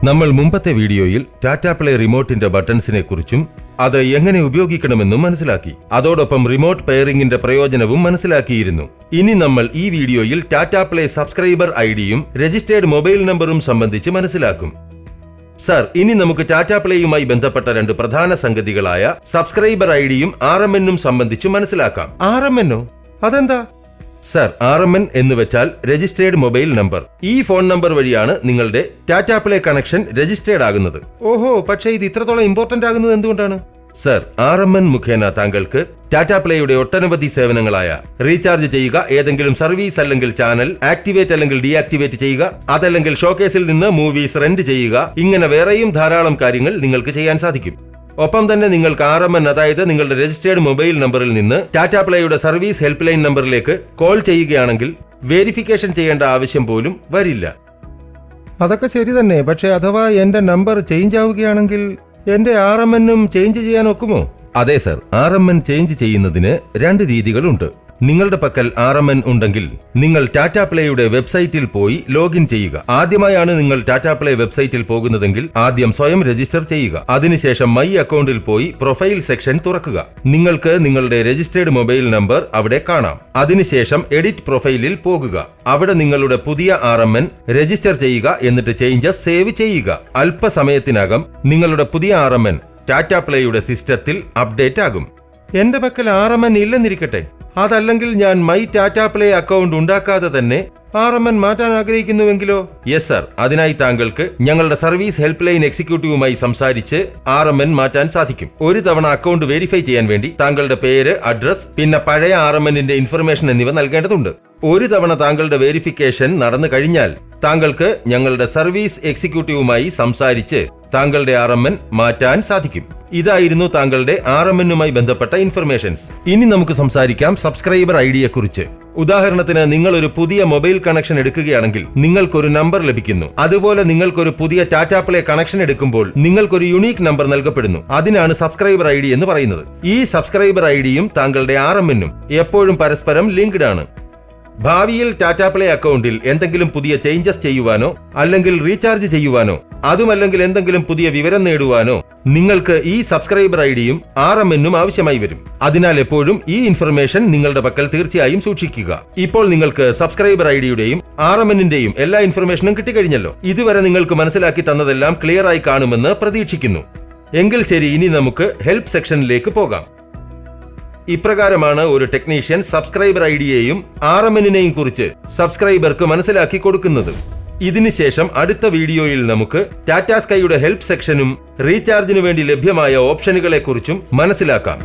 നമ്മൾ മുമ്പത്തെ വീഡിയോയിൽ ടാറ്റ പ്ലേ റിമോട്ടിന്റെ ബട്ടൺസിനെ കുറിച്ചും അത് എങ്ങനെ ഉപയോഗിക്കണമെന്നും മനസ്സിലാക്കി. അതോടൊപ്പം റിമോട്ട് പെയറിംഗിന്റെ പ്രയോജനവും മനസ്സിലാക്കിയിരുന്നു. ഇനി നമ്മൾ ഈ വീഡിയോയിൽ ടാറ്റ പ്ലേ സബ്സ്ക്രൈബർ ഐഡിയും രജിസ്റ്റേർഡ് മൊബൈൽ നമ്പറും സംബന്ധിച്ച് മനസ്സിലാക്കും. സർ, ഇനി നമുക്ക് ടാറ്റ പ്ലേയുമായി ബന്ധപ്പെട്ട രണ്ട് പ്രധാന സംഗതികളായ സബ്സ്ക്രൈബർ ഐഡിയും RMN സംബന്ധിച്ച് മനസ്സിലാക്കാം. RMN അതെന്താ? സർ, RMN എന്ന് വെച്ചാൽ രജിസ്റ്റേർഡ് മൊബൈൽ നമ്പർ. ഈ ഫോൺ നമ്പർ വഴിയാണ് നിങ്ങളുടെ ടാറ്റ പ്ലേ കണക്ഷൻ രജിസ്റ്റേർഡ് ആകുന്നത്. ഓഹോ, പക്ഷേ ഇത് ഇത്രത്തോളം ഇമ്പോർട്ടന്റ് ആകുന്നത് എന്തുകൊണ്ടാണ്? സർ, RMN മുഖേന താങ്കൾക്ക് ടാറ്റ പ്ലേയുടെ ഒട്ടനവധി സേവനങ്ങളായ റീചാർജ് ചെയ്യുക, ഏതെങ്കിലും സർവീസ് അല്ലെങ്കിൽ ചാനൽ ആക്ടിവേറ്റ് അല്ലെങ്കിൽ ഡീആക്ടിവേറ്റ് ചെയ്യുക, അതല്ലെങ്കിൽ ഷോക്കേസിൽ നിന്ന് മൂവീസ് റെന്റ് ചെയ്യുക, ഇങ്ങനെ വേറെയും ധാരാളം കാര്യങ്ങൾ നിങ്ങൾക്ക് ചെയ്യാൻ സാധിക്കും. ഒപ്പം തന്നെ നിങ്ങൾക്ക് RMN, അതായത് നിങ്ങളുടെ രജിസ്റ്റേർഡ് മൊബൈൽ നമ്പറിൽ നിന്ന് ടാറ്റ പ്ലേയുടെ സർവീസ് ഹെൽപ്പ് ലൈൻ നമ്പറിലേക്ക് കോൾ ചെയ്യുകയാണെങ്കിൽ വെരിഫിക്കേഷൻ ചെയ്യേണ്ട ആവശ്യം പോലും വരില്ല. അതൊക്കെ ശരി തന്നെ, പക്ഷേ അഥവാ എന്റെ നമ്പർ ചേഞ്ച് ആവുകയാണെങ്കിൽ എന്റെ RMN ചേഞ്ച് ചെയ്യാൻ ഒക്കുമോ? അതെ സർ, RMN ചേഞ്ച് ചെയ്യുന്നതിന് രണ്ട് രീതികളുണ്ട്. നിങ്ങളുടെ പക്കൽ RMN ഉണ്ടെങ്കിൽ നിങ്ങൾ ടാറ്റ പ്ലേയുടെ വെബ്സൈറ്റിൽ പോയി ലോഗിൻ ചെയ്യുക. ആദ്യമായാണ് നിങ്ങൾ ടാറ്റ പ്ലേ വെബ്സൈറ്റിൽ പോകുന്നതെങ്കിൽ ആദ്യം സ്വയം രജിസ്റ്റർ ചെയ്യുക. അതിനുശേഷം മൈ അക്കൗണ്ടിൽ പോയി പ്രൊഫൈൽ സെക്ഷൻ തുറക്കുക. നിങ്ങൾക്ക് നിങ്ങളുടെ രജിസ്റ്റേർഡ് മൊബൈൽ നമ്പർ അവിടെ കാണാം. അതിനുശേഷം എഡിറ്റ് പ്രൊഫൈലിൽ പോകുക. അവിടെ നിങ്ങളുടെ പുതിയ RMN രജിസ്റ്റർ ചെയ്യുക. എന്നിട്ട് ചേഞ്ചസ് സേവ് ചെയ്യുക. അല്പസമയത്തിനകം നിങ്ങളുടെ പുതിയ RMN ടാറ്റ പ്ലേയുടെ സിസ്റ്റത്തിൽ അപ്ഡേറ്റ് ആകും. എന്റെ പക്കൽ RMN ഇല്ലെന്നിരിക്കട്ടെ, അതല്ലെങ്കിൽ ഞാൻ മൈ ടാറ്റ പ്ലേ അക്കൗണ്ട് ഉണ്ടാക്കാതെ തന്നെ RMN മാറ്റാൻ ആഗ്രഹിക്കുന്നുവെങ്കിലോ? യെസ് സർ, അതിനായി താങ്കൾക്ക് ഞങ്ങളുടെ സർവീസ് ഹെൽപ്പ് ലൈൻ എക്സിക്യൂട്ടീവുമായി സംസാരിച്ച് RMN മാറ്റാൻ സാധിക്കും. ഒരു തവണ അക്കൗണ്ട് വെരിഫൈ ചെയ്യാൻ വേണ്ടി താങ്കളുടെ പേര്, അഡ്രസ്, പിന്നെ പഴയ RMNന്റെ ഇൻഫർമേഷൻ എന്നിവ നൽകേണ്ടതുണ്ട്. ഒരു തവണ താങ്കളുടെ വെരിഫിക്കേഷൻ നടന്നു കഴിഞ്ഞാൽ താങ്കൾക്ക് ഞങ്ങളുടെ സർവീസ് എക്സിക്യൂട്ടീവുമായി സംസാരിച്ച് താങ്കളുടെ RMN മാറ്റാൻ സാധിക്കും. ഇതായിരുന്നു താങ്കളുടെ RMNുമായി ബന്ധപ്പെട്ട ഇൻഫർമേഷൻസ്. ഇനി നമുക്ക് സംസാരിക്കാം സബ്സ്ക്രൈബർ ഐഡിയെ കുറിച്ച്. ഉദാഹരണത്തിന്, നിങ്ങൾ ഒരു പുതിയ മൊബൈൽ കണക്ഷൻ എടുക്കുകയാണെങ്കിൽ നിങ്ങൾക്കൊരു നമ്പർ ലഭിക്കുന്നു. അതുപോലെ നിങ്ങൾക്കൊരു പുതിയ ടാറ്റ പ്ലേ കണക്ഷൻ എടുക്കുമ്പോൾ നിങ്ങൾക്കൊരു യുണീക്ക് നമ്പർ നൽകപ്പെടുന്നു. അതിനാണ് സബ്സ്ക്രൈബർ ID എന്ന് പറയുന്നത്. ഈ സബ്സ്ക്രൈബർ ഐഡിയും താങ്കളുടെ RMNും എപ്പോഴും പരസ്പരം ലിങ്ക്ഡ് ആണ്. ഭാവിയിൽ ടാറ്റ പ്ലേ അക്കൗണ്ടിൽ എന്തെങ്കിലും പുതിയ ചേഞ്ചസ് ചെയ്യുവാനോ അല്ലെങ്കിൽ റീചാർജ് ചെയ്യുവാനോ അതുമല്ലെങ്കിൽ എന്തെങ്കിലും പുതിയ വിവരം നേടുവാനോ നിങ്ങൾക്ക് ഈ സബ്സ്ക്രൈബർ ഐഡിയും RMNും ആവശ്യമായി വരും. അതിനാൽ എപ്പോഴും ഈ ഇൻഫർമേഷൻ നിങ്ങളുടെ പക്കൽ തീർച്ചയായും സൂക്ഷിക്കുക. ഇപ്പോൾ നിങ്ങൾക്ക് സബ്സ്ക്രൈബർ ഐഡിയുടെയും RMNന്റെയും എല്ലാ ഇൻഫർമേഷനും കിട്ടിക്കഴിഞ്ഞല്ലോ. ഇതുവരെ നിങ്ങൾക്ക് മനസ്സിലാക്കി തന്നതെല്ലാം ക്ലിയർ ആയി കാണുമെന്ന് പ്രതീക്ഷിക്കുന്നു. എങ്കിൽ ശരി, ഇനി നമുക്ക് ഹെൽപ്പ് സെക്ഷനിലേക്ക് പോകാം. ഇപ്രകാരമാണ് ഒരു ടെക്നീഷ്യൻ സബ്സ്ക്രൈബർ ഐഡിയെയും RMNനെയും കുറിച്ച് സബ്സ്ക്രൈബർക്ക് മനസ്സിലാക്കി കൊടുക്കുന്നത്. ഇതിനുശേഷം അടുത്ത വീഡിയോയിൽ നമുക്ക് ടാറ്റ സ്കൈയുടെ ഹെൽപ്പ് സെക്ഷനും റീചാർജിനു വേണ്ടി ലഭ്യമായ ഓപ്ഷനുകളെ കുറിച്ചും മനസ്സിലാക്കാം.